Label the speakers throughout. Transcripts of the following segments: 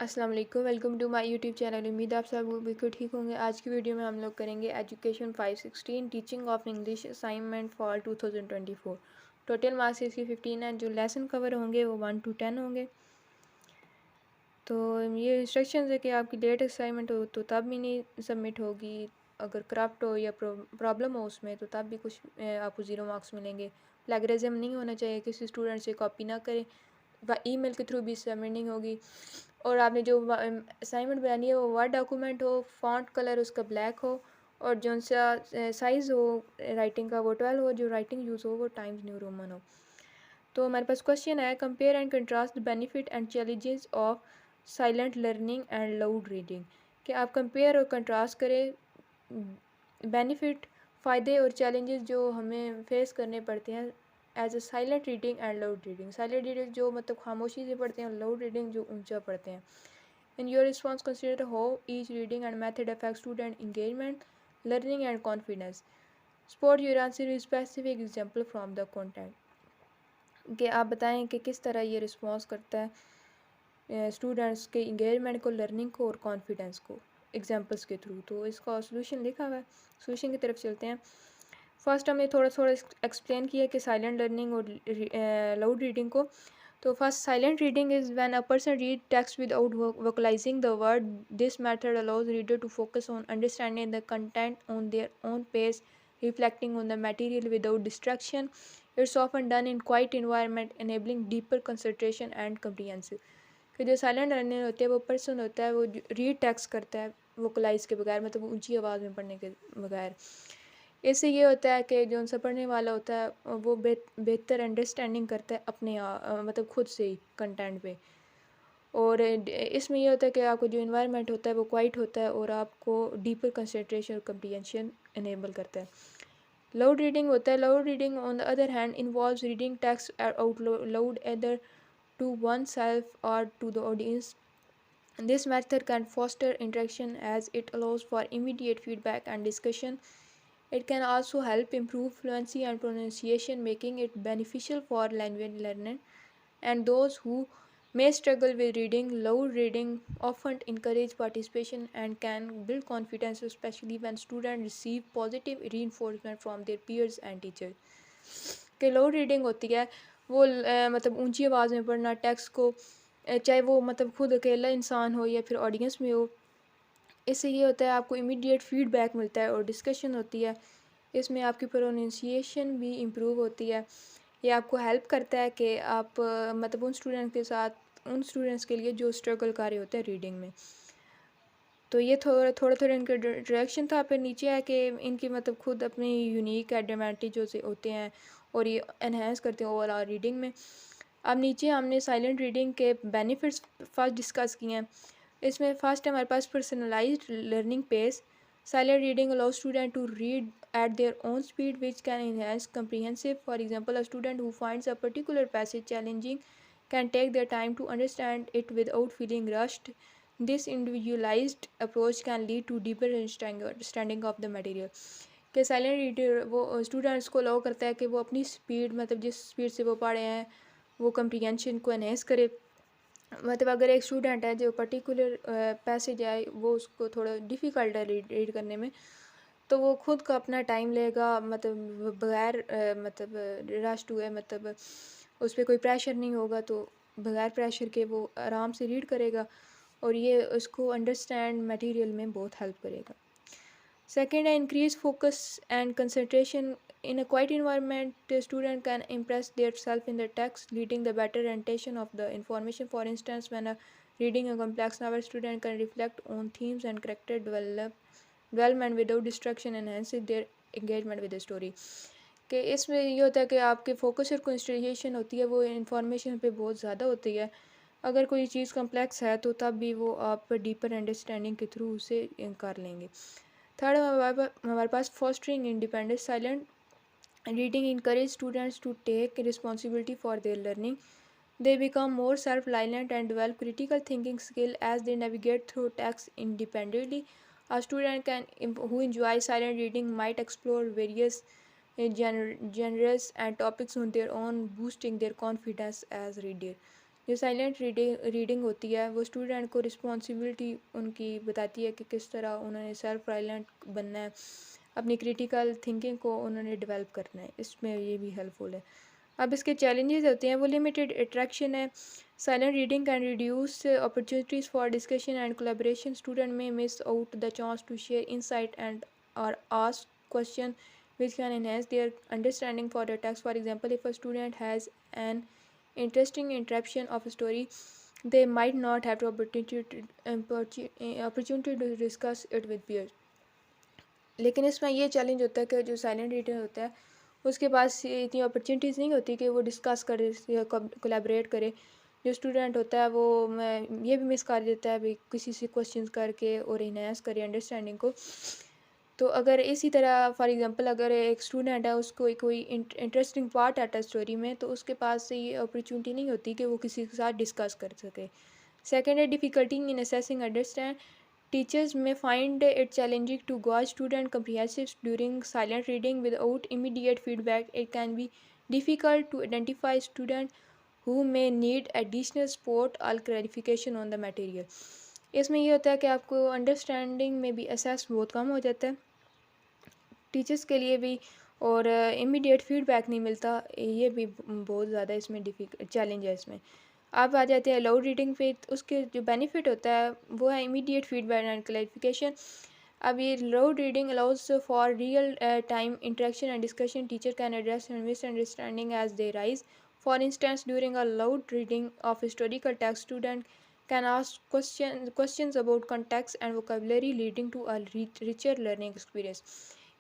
Speaker 1: अस्सलाम वालेकुम, welcome to my YouTube channel. उम्मीद है आप सब बिल्कुल ठीक होंगे। आज की वीडियो में हम लोग करेंगे education 516 teaching of English assignment for 2024। Total marks इसकी 15 हैं। जो लेसन कवर होंगे वो 1 to 10 होंगे। तो ये इंस्ट्रक्शंस है कि आपकी लेट असाइनमेंट हो तो तब भी नहीं सबमिट होगी, अगर क्राफ्ट हो या प्रॉब्लम हो उसमें तो तब भी कुछ आपको ज़ीरो मार्क्स मिलेंगे। प्लेगरिज्म नहीं होना चाहिए, किसी स्टूडेंट से कॉपी ना करें, ईमेल के थ्रू भी सबमिट नहीं होगी। और आपने जो असाइनमेंट बनानी है वो वर्ड डॉक्यूमेंट हो, फॉन्ट कलर उसका ब्लैक हो, और जो सा साइज़ हो राइटिंग का वो 12 हो, जो राइटिंग यूज़ हो वो टाइम्स न्यू रोमन हो। तो हमारे पास क्वेश्चन है, compare and contrast the benefit and challenges of silent learning and loud reading. कि आप कंपेयर और कंट्रास्ट करें बेनिफिट, फ़ायदे और चैलेंजेस जो हमें फेस करने पड़ते हैं as a silent reading and loud reading. Silent reading जो मतलब खामोशी से पढ़ते हैं, और लाउड रीडिंग जो ऊंचा पढ़ते हैं। In your response consider how each reading and method affect student engagement, learning and confidence. Spot your answer with specific example from the content. कि आप बताएं कि किस तरह ये रिस्पॉन्स करता है स्टूडेंट्स के इंगेजमेंट को, लर्निंग को और कॉन्फिडेंस को एग्जांपल्स के थ्रू। तो इसका सॉल्यूशन लिखा हुआ है, सॉल्यूशन की तरफ चलते हैं। फर्स्ट हमने थोड़ा थोड़ा एक्सप्लेन किया कि साइलेंट लर्निंग और लाउड रीडिंग को। तो first, silent reading is when a person read text without vocalising the word. This method allows reader to focus on understanding the content on their own pace, reflecting on the material without distraction. It's often done in quiet environment, enabling deeper concentration and comprehension. कि जो silent learner होते हैं वो person होता है, वो read text करता है वोकलाइज के बगैर, मतलब ऊंची आवाज़ में पढ़ने के बगैर। इससे ये होता है कि जो उनसे पढ़ने वाला होता है वो बेहतर अंडरस्टैंडिंग करता है अपने मतलब खुद से ही कंटेंट पे। और इसमें ये होता है कि आपको जो इन्वायरमेंट होता है वो क्वाइट होता है और आपको डीपर कंसंट्रेशन और कम्प्रीहेंशन इनेबल करता है। लाउड रीडिंग होता है, loud reading on the other hand involves reading text out loud either to oneself or to the audience. This method can foster interaction as it allows for immediate feedback and discussion. It can also help improve fluency and pronunciation, making it beneficial for language learners and those who may struggle with reading. Loud reading often encourage participation and can build confidence, especially when students receive positive reinforcement from their peers and teachers. कि loud reading होती है वो मतलब ऊंची आवाज़ में पढ़ना text को, चाहे वो मतलब खुद अकेला इंसान हो या फिर ऑडियंस में हो। इससे ये होता है आपको इमीडिएट फीडबैक मिलता है और डिस्कशन होती है। इसमें आपकी प्रोनाउंसिएशन भी इम्प्रूव होती है। ये आपको हेल्प करता है कि आप मतलब उन स्टूडेंट के साथ, उन स्टूडेंट्स के लिए जो स्ट्रगल कर रहे होते हैं रीडिंग में। तो ये थोड़ा थोड़ा थोड़ा इनका डायरेक्शन था। फिर नीचे है कि इनकी मतलब खुद अपनी यूनिक एडवांटेज जो से होते हैं और ये एनहेंस करते हैं ओवरऑल रीडिंग में। अब नीचे हमने साइलेंट रीडिंग के बेनिफिट्स फर्स्ट डिस्कस किए हैं। इसमें फर्स्ट हमारे पास personalised learning pace. Silent reading allows student to read at their own speed, which can enhance comprehension. For example, a student who finds a particular passage challenging can take their time to understand it without feeling rushed. This individualized approach can lead to deeper understanding of the material. कि silent reader वो students को allow करता है कि वो अपनी speed, मतलब जिस स्पीड से वो पढ़ रहे हैं वो कम्प्रीहेंशन को एनहेंस करे। मतलब अगर एक स्टूडेंट है जो पर्टिकुलर पैसेज है वो उसको थोड़ा डिफ़िकल्ट है रीड करने में, तो वो खुद का अपना टाइम लेगा, मतलब बगैर मतलब रश्ड हुए, मतलब उस पर कोई प्रेशर नहीं होगा, तो बगैर प्रेशर के वो आराम से रीड करेगा और ये उसको अंडरस्टैंड मटेरियल में बहुत हेल्प करेगा। सेकेंड है increase focus and concentration. In a quiet environment, the student can impress themselves in the text, leading the better retention of the information. For instance, when reading a complex novel, student can reflect on themes and character development without distraction, enhances their engagement with the story. कि इसमें ये होता है कि आपके focus और concentration होती है वो इंफॉर्मेशन पे बहुत ज़्यादा होती है। अगर कोई चीज़ कम्प्लेक्स है तो तब भी वो आप डीपर अंडरस्टैंडिंग के थ्रू उसे कर लेंगे। थर्ड, हमारे पास fostering independence. Silent reading encourages students to take responsibility for their learning. They become more self-reliant and develop critical thinking skill as they navigate through text independently. A student who enjoys silent reading might explore various genres and topics on their own, boosting their confidence as reader. जो silent reading होती है वो student को responsibility उनकी बताती है कि किस तरह उन्होंने सेल्फ रिलायंट बनना है, अपनी क्रिटिकल थिंकिंग को उन्होंने डेवलप करना है, इसमें ये भी हेल्पफुल है। अब इसके चैलेंजेस होते हैं, वो लिमिटेड अट्रैक्शन है। Silent reading can reduce opportunities for discussion and collaboration. Student may miss out the chance to share insight and और ask question which can enhance their understanding for the text. For example, if a student has an interesting interruption of a story, they might not have the opportunity to discuss it with peers. लेकिन इसमें ये challenge होता है कि जो silent reader होता है उसके पास इतनी अपॉर्चुनिटीज़ नहीं होती कि वो डिस्कस करे या कोलैबोरेट करे। जो स्टूडेंट होता है वो ये भी मिस कर देता है भाई किसी से क्वेश्चंस करके और इनहेंस करे अंडरस्टैंडिंग को। तो अगर इसी तरह फॉर एग्जांपल अगर एक स्टूडेंट है उसको कोई इंटरेस्टिंग पार्ट आता है स्टोरी में, तो उसके पास से ये अपॉर्चुनिटी नहीं होती कि वो किसी के साथ डिस्कस कर सके। सेकेंड है difficulty in assessing understand. Teachers may find it challenging to gauge student comprehension during silent reading without immediate feedback. It can be difficult to identify students who may need additional support or clarification on the material. इसमें ये होता है कि आपको understanding में भी assess बहुत कम हो जाता है टीचर्स के लिए भी, और इमीडिएट फीडबैक नहीं मिलता, ये भी बहुत ज़्यादा इसमें चैलेंज है इसमें। आप आ जाते हैं लाउड रीडिंग पे, उसके जो बेनिफिट होता है वो है इमीडिएट फीडबैक एंड क्लैरिफिकेशन। अब ये loud reading allows for real time interaction and discussion. Teacher can address misunderstanding as they rise. For instance during a loud reading of historical text, student can ask questions about context and vocabulary, leading to a richer learning experience.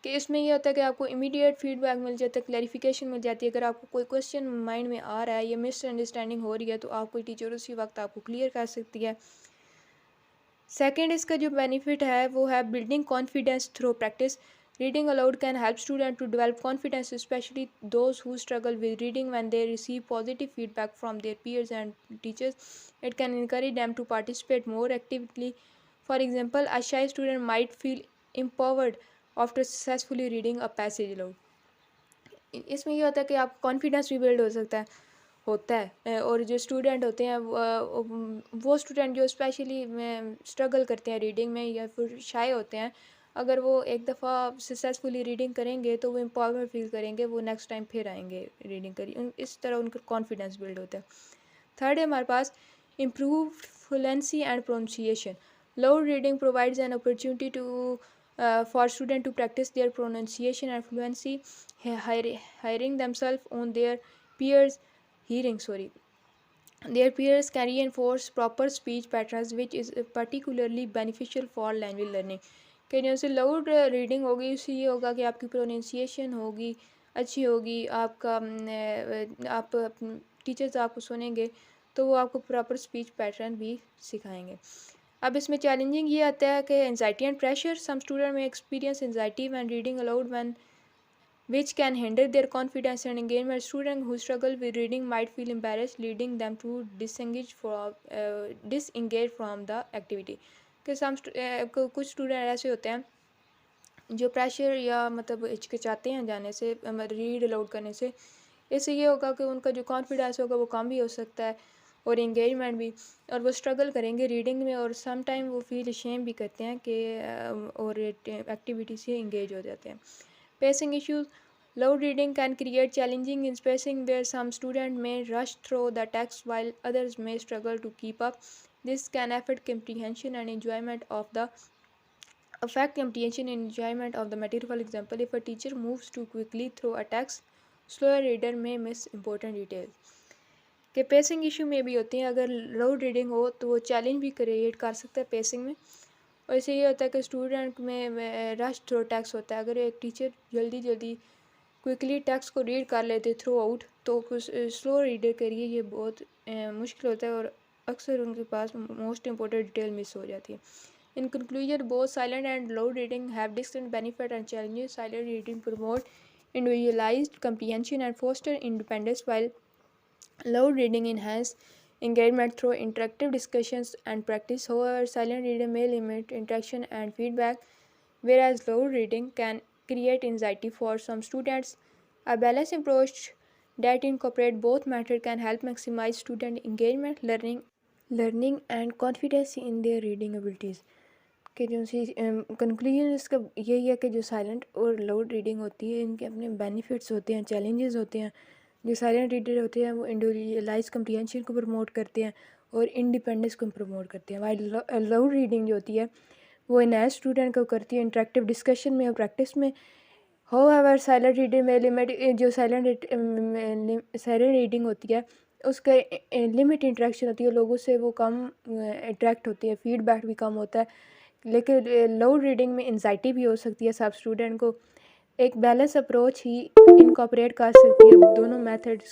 Speaker 1: कि इसमें ये होता है कि आपको immediate feedback मिल जाता है, clarification मिल जाती है। अगर आपको कोई क्वेश्चन माइंड में आ रहा है या मिसअंडरस्टैंडिंग हो रही है तो आपको टीचर उसी वक्त आपको क्लियर कर सकती है। सेकंड इसका जो बेनिफिट है वो है building confidence through practice. Reading aloud can help student to develop confidence, specially those who struggle with reading when they receive positive feedback from their peers and teachers. It can encourage them to participate more actively. For example, a shy student might feel empowered after successfully reading a passage allowed. इसमें ये होता है कि आप confidence भी build होता है और जो स्टूडेंट होते हैं वो स्टूडेंट जो स्पेशली स्ट्रगल करते हैं रीडिंग में या फिर शाय होते हैं, अगर वो एक दफ़ा सक्सेसफुली रीडिंग करेंगे तो वो एम्पावरमेंट फील करेंगे, वो नेक्स्ट टाइम फिर आएंगे रीडिंग करिए, इस तरह उनका कॉन्फिडेंस बिल्ड होता है। थर्ड है हमारे पास improve fluency and pronunciation. Loud reading provides an opportunity to for students to practice their pronunciation and fluency, hiring themselves on their peers their peers can reinforce proper speech patterns, which is particularly beneficial for language learning. कि जैसे loud reading होगी उससे ये होगा कि आपकी pronunciation होगी अच्छी होगी, आपका आप टीचर्स आपको सुनेंगे तो वो आपको प्रॉपर स्पीच पैटर्न भी सिखाएंगे। अब इसमें चैलेंजिंग ये आता है कि anxiety and pressure. Some student may experience anxiety when reading aloud when which can hinder their confidence and engagement. Students who struggle with reading might feel embarrassed, leading them to disengage from the activity. कि कुछ student ऐसे होते हैं जो pressure या मतलब हिचकिचाते हैं जाने से रीड अलाउड करने से। इससे ये होगा कि उनका जो कॉन्फिडेंस होगा वो कम भी हो सकता है और इंगेजमेंट भी, और वो स्ट्रगल करेंगे रीडिंग में और सम टाइम वो फील शेम भी करते हैं कि और एक्टिविटी से इंगेज हो जाते हैं। Pacing issues. Loud reading can create challenging in spacing where some students may rush through the text while others may struggle to keep up. This can affect comprehension and enjoyment of the material. For example, if a teacher moves too quickly through a text, slower reader may miss important details. कि pacing issue में भी होती हैं, अगर loud reading हो तो वो challenge भी क्रिएट कर सकता है पेसिंग में। और इससे ये होता है कि स्टूडेंट में रश थ्रू टेक्स्ट होता है। अगर एक टीचर जल्दी क्विकली टेक्स्ट को रीड कर लेते थ्रू आउट तो कुछ स्लो रीडर के लिए ये बहुत मुश्किल होता है और अक्सर उनके पास मोस्ट इंपॉर्टेंट डिटेल मिस हो जाती है। In conclusion, both silent and loud reading have different benefit and challenges. Silent reading promote individualized comprehension and foster independence, while loud reading enhance engagement through interactive discussions and practice. However, silent reading may limit interaction and feedback, whereas loud reading can create anxiety for some students. A balanced approach that incorporate both method can help maximize student engagement, learning and confidence in their reading abilities. कि जो सी conclusion इसका यही है कि जो silent और loud reading होती है इनके अपने बेनिफिट्स होते हैं, चैलेंजेस होते हैं। जो साइलेंट रीडर होते हैं वो इंडिविजुअलाइज कम्प्रीहेंशन को प्रमोट करते हैं और इंडिपेंडेंस को प्रमोट करते हैं। वाइल लाउड रीडिंग जो होती है वो एनहांस स्टूडेंट को करती है इंटरेक्टिव डिस्कशन में और प्रैक्टिस में। हाउएवर साइलेंट रीडिंग में लिमिट जो साइलेंट रीडिंग होती है उसका लिमिट इंटरेक्शन होती है, लोगों से वो कम अट्रैक्ट होती है, फीडबैक भी कम होता है। लेकिन लाउड रीडिंग में एंजाइटी भी हो सकती है। सब स्टूडेंट को एक बैलेंस अप्रोच ही इनकॉर्पोरेट कर सकती है दोनों मेथड्स